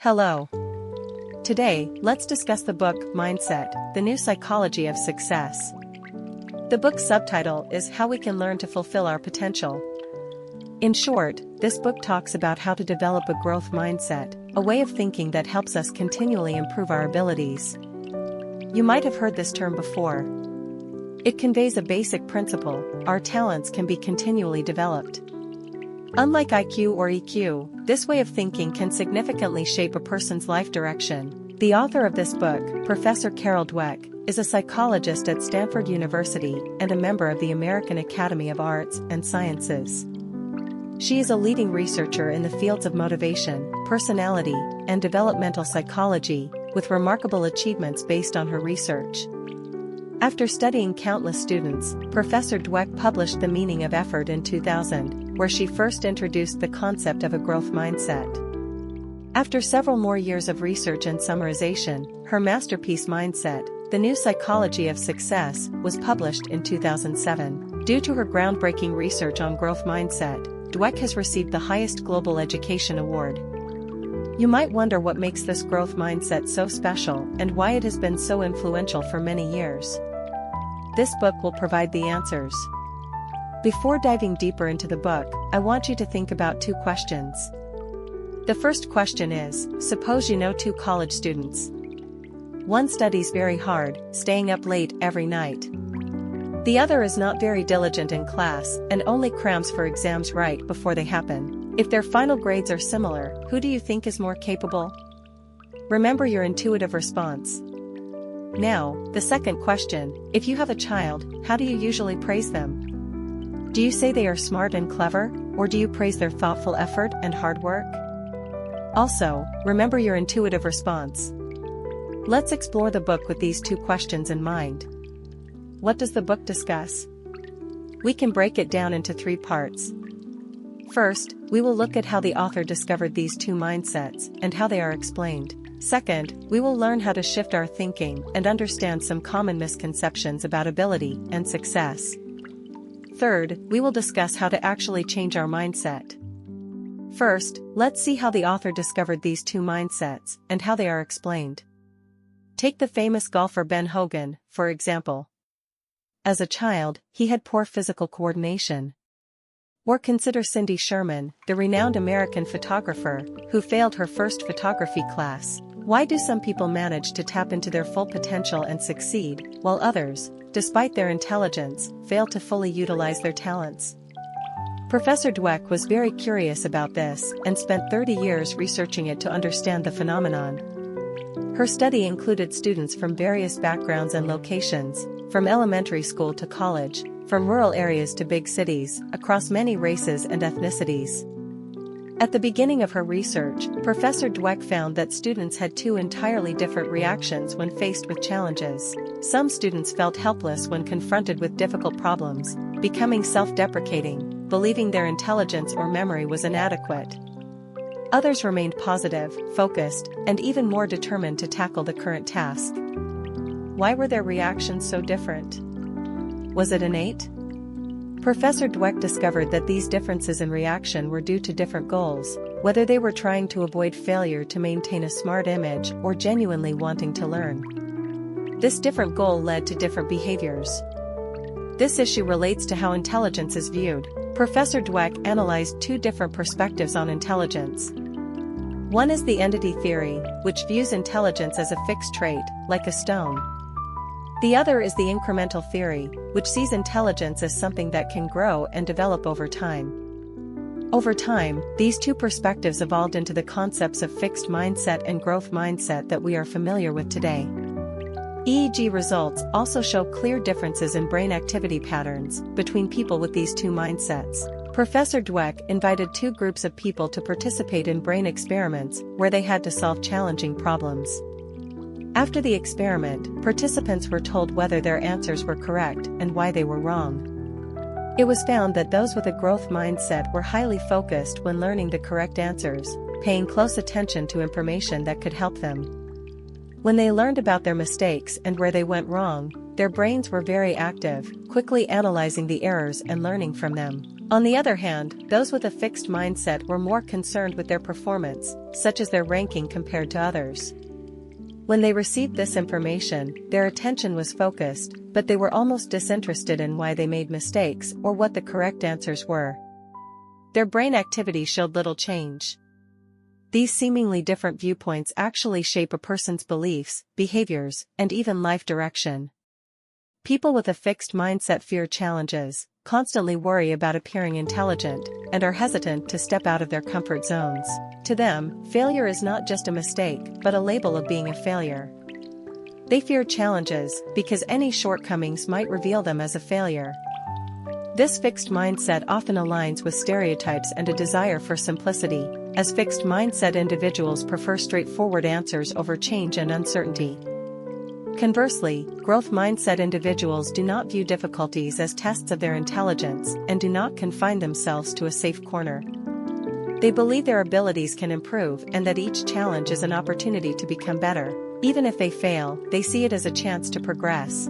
Hello. Today, let's discuss the book Mindset, The New Psychology of Success. The book's subtitle is How We Can Learn to Fulfill Our Potential. In short, this book talks about how to develop a growth mindset, a way of thinking that helps us continually improve our abilities. You might have heard this term before. It conveys a basic principle: our talents can be continually developed. Unlike IQ or EQ, this way of thinking can significantly shape a person's life direction. The author of this book, Professor Carol Dweck, is a psychologist at Stanford University and a member of the American Academy of Arts and Sciences. She is a leading researcher in the fields of motivation, personality, and developmental psychology, with remarkable achievements based on her research. After studying countless students, Professor Dweck published The Meaning of Effort in 2000, where she first introduced the concept of a growth mindset. After several more years of research and summarization, her masterpiece Mindset, The New Psychology of Success, was published in 2007. Due to her groundbreaking research on growth mindset, Dweck has received the highest global education award. You might wonder what makes this growth mindset so special and why it has been so influential for many years. This book will provide the answers. Before diving deeper into the book, I want you to think about two questions. The first question is, suppose you know two college students. One studies very hard, staying up late every night. The other is not very diligent in class and only crams for exams right before they happen. If their final grades are similar, who do you think is more capable? Remember your intuitive response. Now, the second question: if you have a child, how do you usually praise them? Do you say they are smart and clever, or do you praise their thoughtful effort and hard work? Also, remember your intuitive response. Let's explore the book with these two questions in mind. What does the book discuss? We can break it down into three parts. First, we will look at how the author discovered these two mindsets and how they are explained. Second, we will learn how to shift our thinking and understand some common misconceptions about ability and success. Third, we will discuss how to actually change our mindset. First, let's see how the author discovered these two mindsets and how they are explained. Take the famous golfer Ben Hogan, for example. As a child, he had poor physical coordination. Or consider Cindy Sherman, the renowned American photographer, who failed her first photography class. Why do some people manage to tap into their full potential and succeed, while others, despite their intelligence, fail to fully utilize their talents? Professor Dweck was very curious about this and spent 30 years researching it to understand the phenomenon. Her study included students from various backgrounds and locations, from elementary school to college, from rural areas to big cities, across many races and ethnicities. At the beginning of her research, Professor Dweck found that students had two entirely different reactions when faced with challenges. Some students felt helpless when confronted with difficult problems, becoming self-deprecating, believing their intelligence or memory was inadequate. Others remained positive, focused, and even more determined to tackle the current task. Why were their reactions so different? Was it innate? Professor Dweck discovered that these differences in reaction were due to different goals, whether they were trying to avoid failure to maintain a smart image or genuinely wanting to learn. This different goal led to different behaviors. This issue relates to how intelligence is viewed. Professor Dweck analyzed two different perspectives on intelligence. One is the entity theory, which views intelligence as a fixed trait, like a stone. The other is the incremental theory, which sees intelligence as something that can grow and develop over time. Over time, these two perspectives evolved into the concepts of fixed mindset and growth mindset that we are familiar with today. EEG results also show clear differences in brain activity patterns between people with these two mindsets. Professor Dweck invited two groups of people to participate in brain experiments where they had to solve challenging problems. After the experiment, participants were told whether their answers were correct and why they were wrong. It was found that those with a growth mindset were highly focused when learning the correct answers, paying close attention to information that could help them. When they learned about their mistakes and where they went wrong, their brains were very active, quickly analyzing the errors and learning from them. On the other hand, those with a fixed mindset were more concerned with their performance, such as their ranking compared to others. When they received this information, their attention was focused, but they were almost disinterested in why they made mistakes or what the correct answers were. Their brain activity showed little change. These seemingly different viewpoints actually shape a person's beliefs, behaviors, and even life direction. People with a fixed mindset fear challenges, constantly worry about appearing intelligent, and are hesitant to step out of their comfort zones. To them, failure is not just a mistake, but a label of being a failure. They fear challenges because any shortcomings might reveal them as a failure. This fixed mindset often aligns with stereotypes and a desire for simplicity, as fixed mindset individuals prefer straightforward answers over change and uncertainty. Conversely, growth mindset individuals do not view difficulties as tests of their intelligence and do not confine themselves to a safe corner. They believe their abilities can improve and that each challenge is an opportunity to become better. Even if they fail, they see it as a chance to progress.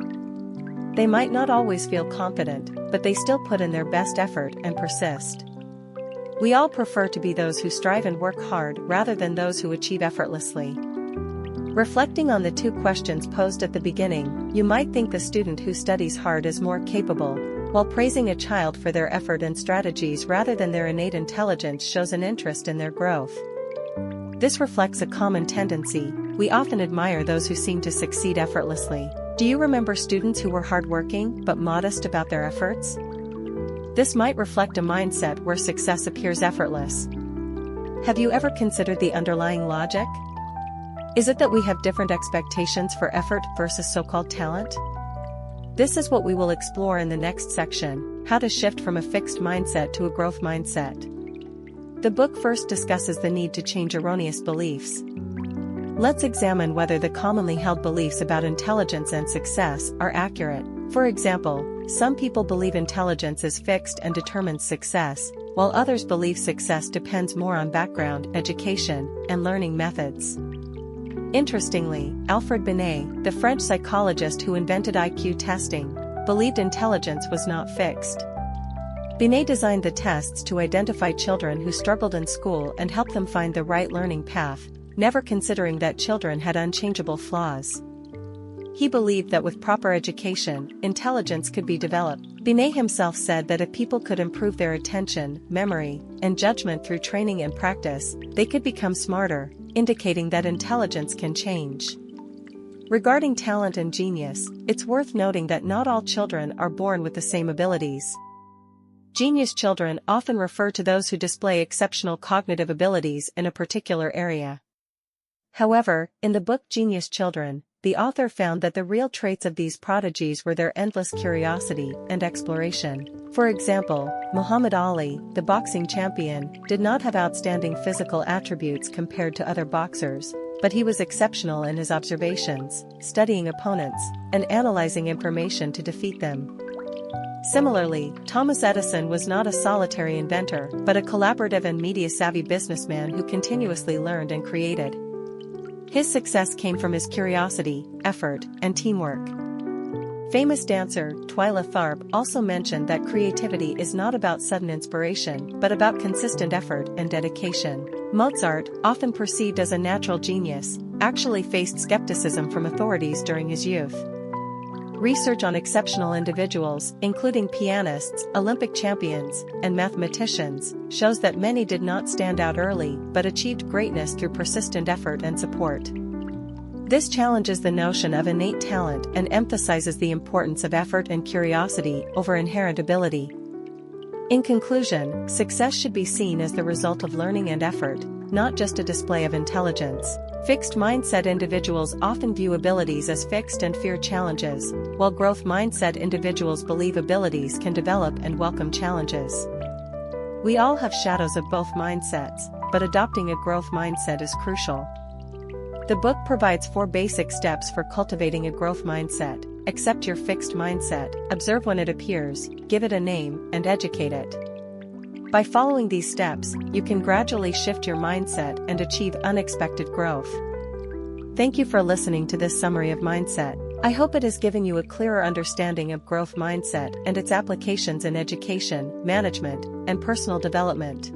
They might not always feel confident, but they still put in their best effort and persist. We all prefer to be those who strive and work hard rather than those who achieve effortlessly. Reflecting on the two questions posed at the beginning, you might think the student who studies hard is more capable, while praising a child for their effort and strategies rather than their innate intelligence shows an interest in their growth. This reflects a common tendency. We often admire those who seem to succeed effortlessly. Do you remember students who were hardworking but modest about their efforts? This might reflect a mindset where success appears effortless. Have you ever considered the underlying logic? Is it that we have different expectations for effort versus so-called talent? This is what we will explore in the next section: how to shift from a fixed mindset to a growth mindset. The book first discusses the need to change erroneous beliefs. Let's examine whether the commonly held beliefs about intelligence and success are accurate. For example, some people believe intelligence is fixed and determines success, while others believe success depends more on background, education, and learning methods. Interestingly, Alfred Binet, the French psychologist who invented IQ testing, believed intelligence was not fixed. Binet designed the tests to identify children who struggled in school and help them find the right learning path, never considering that children had unchangeable flaws. He believed that with proper education, intelligence could be developed. Binet himself said that if people could improve their attention, memory, and judgment through training and practice, they could become smarter, indicating that intelligence can change. Regarding talent and genius, it's worth noting that not all children are born with the same abilities. Genius children often refer to those who display exceptional cognitive abilities in a particular area. However, in the book Genius Children, the author found that the real traits of these prodigies were their endless curiosity and exploration. For example, Muhammad Ali, the boxing champion, did not have outstanding physical attributes compared to other boxers, but he was exceptional in his observations, studying opponents, and analyzing information to defeat them. Similarly, Thomas Edison was not a solitary inventor, but a collaborative and media-savvy businessman who continuously learned and created. His success came from his curiosity, effort, and teamwork. Famous dancer Twyla Tharp also mentioned that creativity is not about sudden inspiration but about consistent effort and dedication. Mozart, often perceived as a natural genius, actually faced skepticism from authorities during his youth. Research on exceptional individuals, including pianists, Olympic champions, and mathematicians, shows that many did not stand out early but achieved greatness through persistent effort and support. This challenges the notion of innate talent and emphasizes the importance of effort and curiosity over inherent ability. In conclusion, success should be seen as the result of learning and effort, not just a display of intelligence. Fixed mindset individuals often view abilities as fixed and fear challenges, while growth mindset individuals believe abilities can develop and welcome challenges. We all have shadows of both mindsets, but adopting a growth mindset is crucial. The book provides 4 basic steps for cultivating a growth mindset. Accept your fixed mindset, observe when it appears, give it a name, and educate it. By following these steps, you can gradually shift your mindset and achieve unexpected growth. Thank you for listening to this summary of mindset. I hope it has given you a clearer understanding of growth mindset and its applications in education, management, and personal development.